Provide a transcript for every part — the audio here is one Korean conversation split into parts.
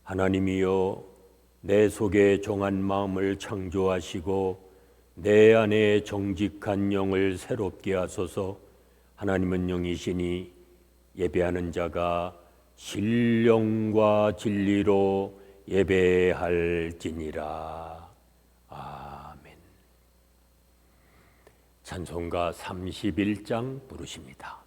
하나님이여, 내 속에 정한 마음을 창조하시고 내 안에 정직한 영을 새롭게 하소서. 하나님은 영이시니 예배하는 자가 신령과 진리로 예배할지니라. 아멘. 찬송가 31장 부르십니다.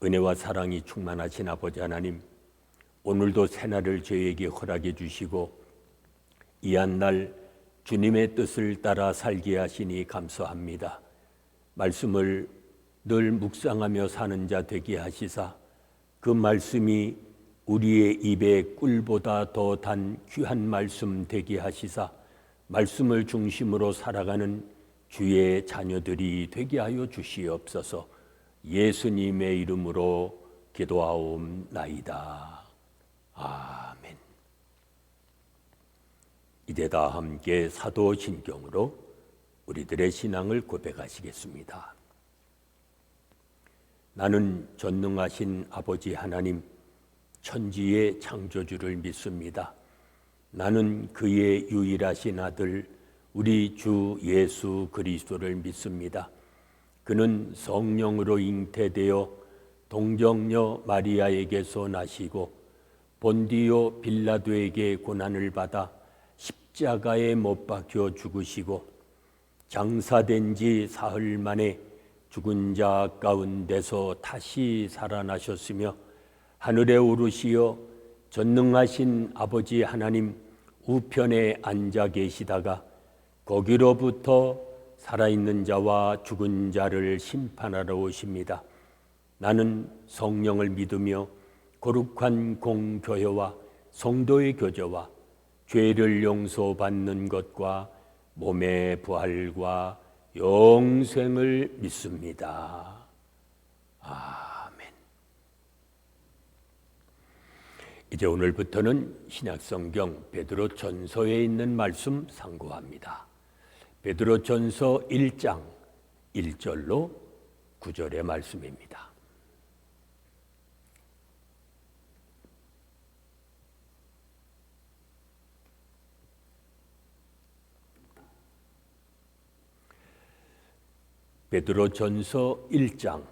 은혜와 사랑이 충만하신 아버지 하나님, 오늘도 새날을 저희에게 허락해 주시고 이 한 날 주님의 뜻을 따라 살게 하시니 감사합니다. 말씀을 늘 묵상하며 사는 자 되게 하시사 그 말씀이 우리의 입에 꿀보다 더 단 귀한 말씀 되게 하시사 말씀을 중심으로 살아가는 주의 자녀들이 되게 하여 주시옵소서. 예수님의 이름으로 기도하옵나이다. 아멘. 이제 다 함께 사도신경으로 우리들의 신앙을 고백하시겠습니다. 나는 전능하신 아버지 하나님, 천지의 창조주를 믿습니다. 나는 그의 유일하신 아들 우리 주 예수 그리스도를 믿습니다. 그는 성령으로 잉태되어 동정녀 마리아에게서 나시고 본디오 빌라도에게 고난을 받아 십자가에 못 박혀 죽으시고 장사된 지 사흘 만에 죽은 자 가운데서 다시 살아나셨으며 하늘에 오르시어 전능하신 아버지 하나님 우편에 앉아 계시다가 거기로부터 살아있는 자와 죽은 자를 심판하러 오십니다. 나는 성령을 믿으며 거룩한 공교회와 성도의 교제와 죄를 용서받는 것과 몸의 부활과 영생을 믿습니다. 아멘. 이제 오늘부터는 신약성경 베드로전서에 있는 말씀 상고합니다. 베드로전서 1장 1절로 9절의 말씀입니다. 베드로전서 1장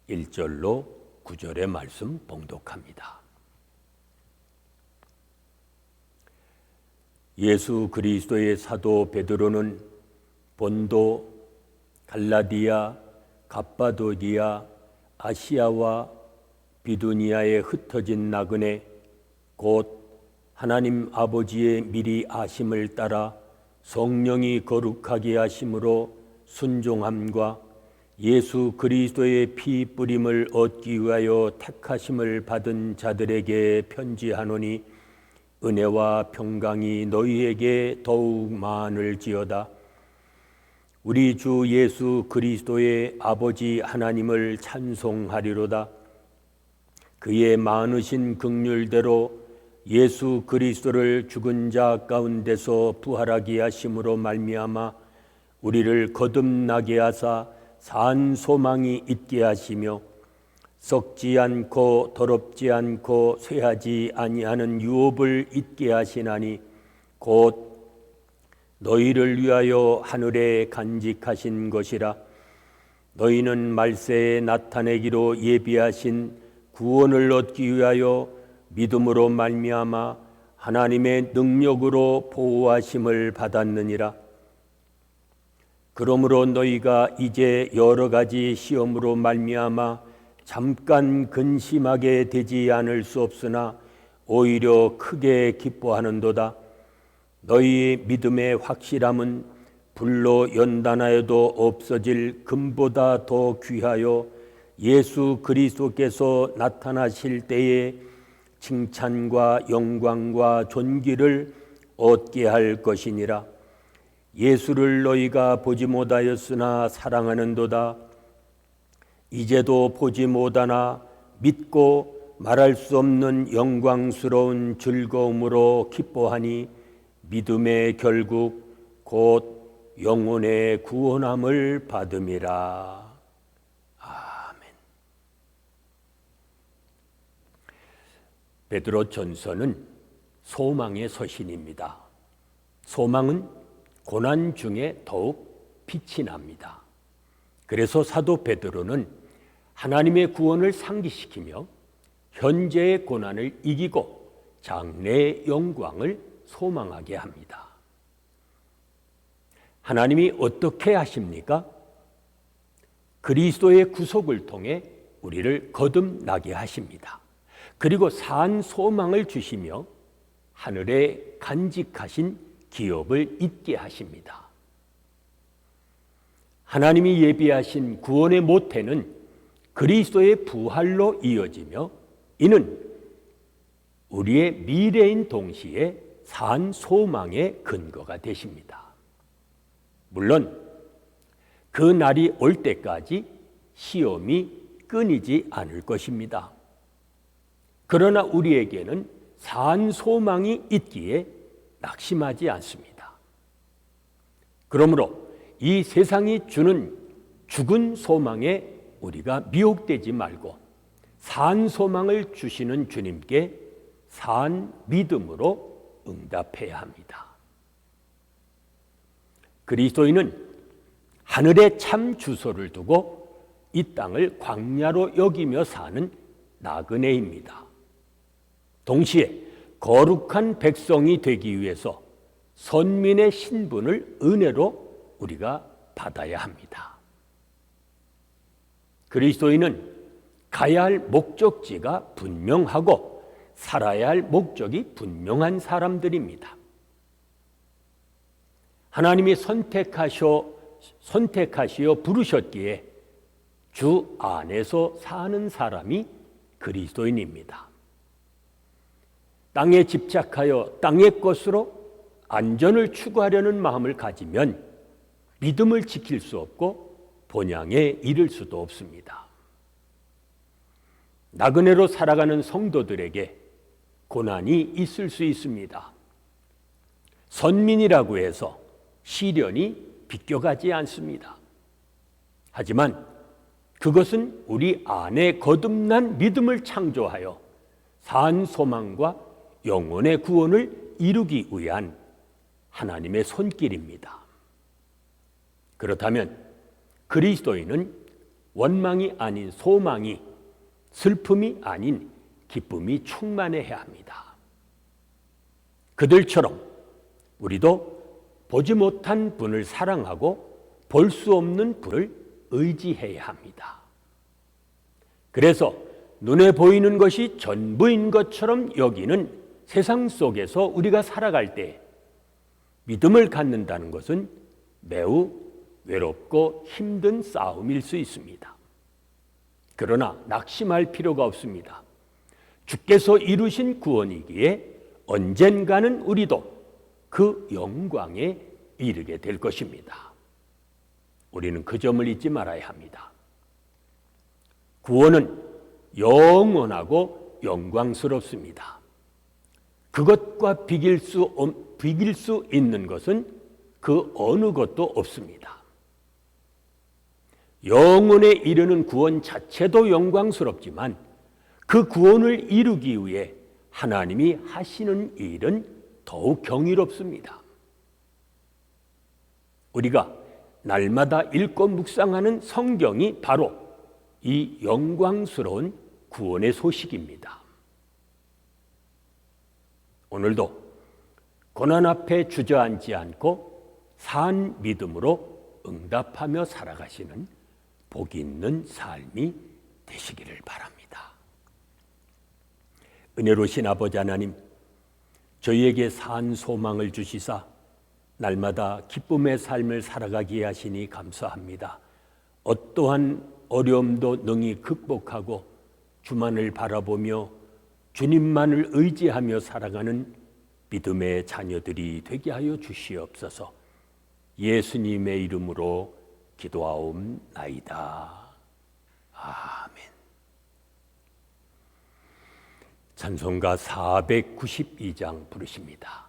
1절로 9절의 말씀 봉독합니다. 예수 그리스도의 사도 베드로는 본도, 갈라디아, 갑바도기아, 아시아와 비두니아에 흩어진 나그네 곧 하나님 아버지의 미리 아심을 따라 성령이 거룩하게 하심으로 순종함과 예수 그리스도의 피 뿌림을 얻기 위하여 택하심을 받은 자들에게 편지하노니 은혜와 평강이 너희에게 더욱 많을지어다. 우리 주 예수 그리스도의 아버지 하나님을 찬송하리로다. 그의 많으신 긍휼대로 예수 그리스도를 죽은 자 가운데서 부활하게 하심으로 말미암아 우리를 거듭나게 하사 산 소망이 있게 하시며 썩지 않고 더럽지 않고 쇠하지 아니하는 유업을 있게 하시나니 곧 너희를 위하여 하늘에 간직하신 것이라. 너희는 말세에 나타내기로 예비하신 구원을 얻기 위하여 믿음으로 말미암아 하나님의 능력으로 보호하심을 받았느니라. 그러므로 너희가 이제 여러 가지 시험으로 말미암아 잠깐 근심하게 되지 않을 수 없으나 오히려 크게 기뻐하는도다. 너희 믿음의 확실함은 불로 연단하여도 없어질 금보다 더 귀하여 예수 그리스도께서 나타나실 때에 칭찬과 영광과 존귀를 얻게 할 것이니라. 예수를 너희가 보지 못하였으나 사랑하는도다. 이제도 보지 못하나 믿고 말할 수 없는 영광스러운 즐거움으로 기뻐하니 믿음의 결국 곧 영혼의 구원함을 받음이라. 아멘. 베드로전서는 소망의 서신입니다. 소망은 고난 중에 더욱 빛이 납니다. 그래서 사도 베드로는 하나님의 구원을 상기시키며 현재의 고난을 이기고 장래의 영광을 소망하게 합니다. 하나님이 어떻게 하십니까? 그리스도의 구속을 통해 우리를 거듭나게 하십니다. 그리고 산 소망을 주시며 하늘에 간직하신 기업을 잊게 하십니다. 하나님이 예비하신 구원의 모태는 그리스도의 부활로 이어지며 이는 우리의 미래인 동시에 산 소망의 근거가 되십니다. 물론 그 날이 올 때까지 시험이 끊이지 않을 것입니다. 그러나 우리에게는 산 소망이 있기에 낙심하지 않습니다. 그러므로 이 세상이 주는 죽은 소망에 우리가 미혹되지 말고 산 소망을 주시는 주님께 산 믿음으로 응답해야 합니다. 그리스도인은 하늘에 참 주소를 두고 이 땅을 광야로 여기며 사는 나그네입니다. 동시에 거룩한 백성이 되기 위해서 선민의 신분을 은혜로 우리가 받아야 합니다. 그리스도인은 가야 할 목적지가 분명하고 살아야 할 목적이 분명한 사람들입니다. 하나님이 선택하시어 부르셨기에 주 안에서 사는 사람이 그리스도인입니다. 땅에 집착하여 땅의 것으로 안전을 추구하려는 마음을 가지면 믿음을 지킬 수 없고 본향에 이를 수도 없습니다. 나그네로 살아가는 성도들에게 고난이 있을 수 있습니다. 선민이라고 해서 시련이 비껴가지 않습니다. 하지만 그것은 우리 안에 거듭난 믿음을 창조하여 산 소망과 영혼의 구원을 이루기 위한 하나님의 손길입니다. 그렇다면 그리스도인은 원망이 아닌 소망이, 슬픔이 아닌 기쁨이 충만해야 합니다. 그들처럼 우리도 보지 못한 분을 사랑하고 볼 수 없는 분을 의지해야 합니다. 그래서 눈에 보이는 것이 전부인 것처럼 여기는 세상 속에서 우리가 살아갈 때 믿음을 갖는다는 것은 매우 외롭고 힘든 싸움일 수 있습니다. 그러나 낙심할 필요가 없습니다. 주께서 이루신 구원이기에 언젠가는 우리도 그 영광에 이르게 될 것입니다. 우리는 그 점을 잊지 말아야 합니다. 구원은 영원하고 영광스럽습니다. 그것과 비길 수 있는 것은 그 어느 것도 없습니다. 영원에 이르는 구원 자체도 영광스럽지만 그 구원을 이루기 위해 하나님이 하시는 일은 더욱 경이롭습니다. 우리가 날마다 읽고 묵상하는 성경이 바로 이 영광스러운 구원의 소식입니다. 오늘도 고난 앞에 주저앉지 않고 산 믿음으로 응답하며 살아가시는 복 있는 삶이 되시기를 바랍니다. 은혜로우신 아버지 하나님, 저희에게 산 소망을 주시사 날마다 기쁨의 삶을 살아가게 하시니 감사합니다. 어떠한 어려움도 능히 극복하고 주만을 바라보며 주님만을 의지하며 살아가는 믿음의 자녀들이 되게 하여 주시옵소서. 예수님의 이름으로 기도하옵나이다. 아멘. 찬송가 492장 부르십니다.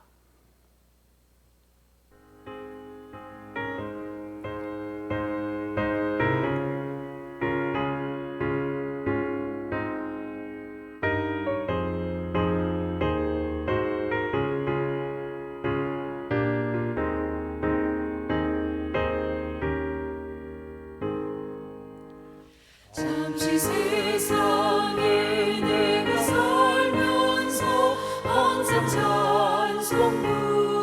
잠시 세상에 내가 살면서 항상 찬송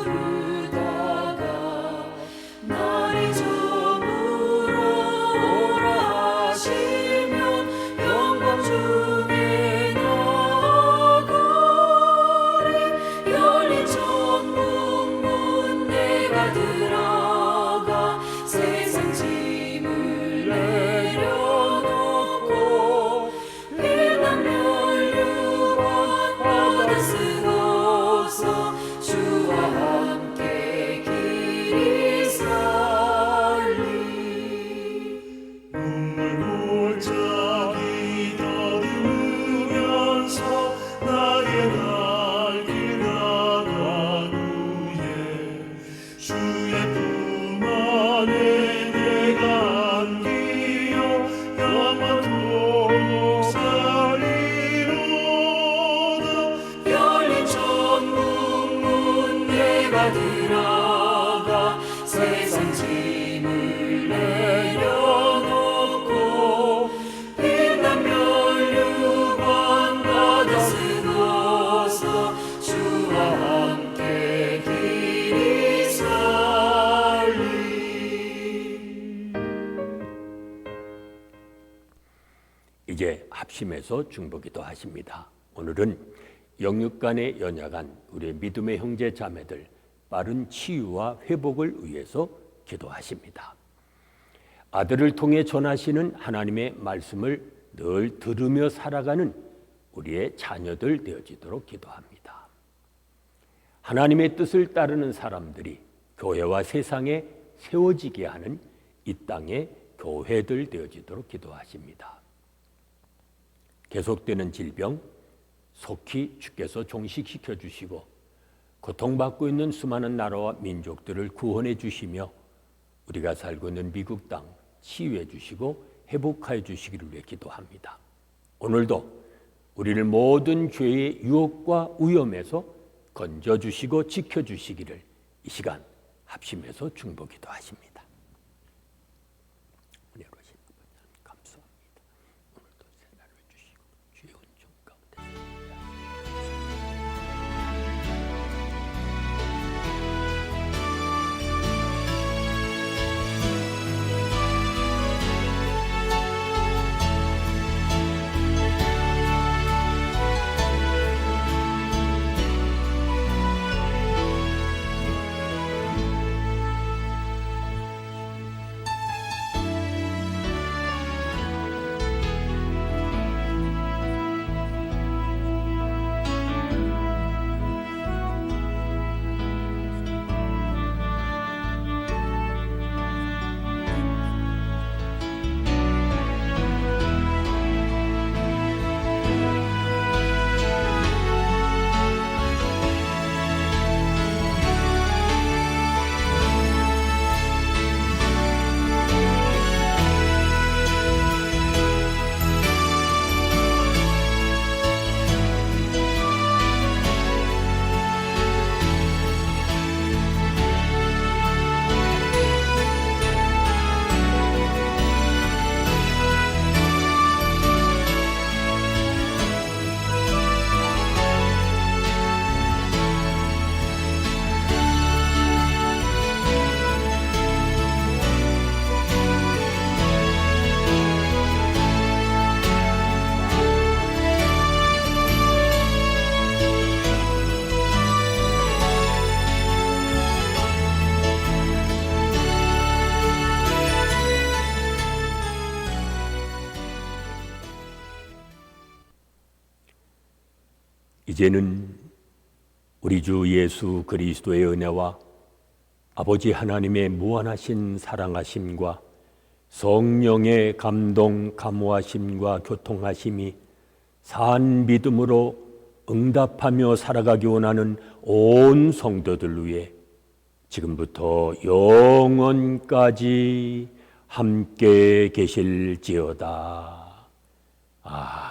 부르다가 날이 저물어 오라 하시면 영광 중에 나아가리. 열린 천국 문 내가 들어가 세상 짐을 내려놓고 피난 멸류관 받아 쓰고서 주와 함께 길이 살리. 눈물 골짜기 더듬으면서 나의 날길 나간 후에 주의 품 안에 내가 안기어 영원토록 살리로다. 열린 천국 문 내가 들어가 세상 짐을 내려놓고 빛난 멸류관 받아 쓰고서 주와 함께 길이 살리. 이제 합심해서 중보기도 하십니다. 오늘은 영육간에 연약한 우리의 믿음의 형제 자매들 빠른 치유와 회복을 위해서 기도하십니다. 아들을 통해 전하시는 하나님의 말씀을 늘 들으며 살아가는 우리의 자녀들 되어지도록 기도합니다. 하나님의 뜻을 따르는 사람들이 교회와 세상에 세워지게 하는 이 땅의 교회들 되어지도록 기도하십니다. 계속되는 질병 속히 주께서 종식시켜 주시고 고통받고 있는 수많은 나라와 민족들을 구원해 주시며 우리가 살고 있는 미국 땅 치유해 주시고 회복하여 주시기를 위해 기도합니다. 오늘도 우리를 모든 죄의 유혹과 위험에서 건져주시고 지켜주시기를 이 시간 합심해서 중보기도 하십니다. 은혜로우신 아버지 하나님 감사합니다. 오늘도 새날을 주시고 주의 은총 가운데 이제는 우리 주 예수 그리스도의 은혜와 아버지 하나님의 무한하신 사랑하심과 성령의 감동, 감화심과 교통하심이 산 믿음으로 응답하며 살아가기 원하는 온 성도들 위해 지금부터 영원까지 함께 계실지어다. 아멘.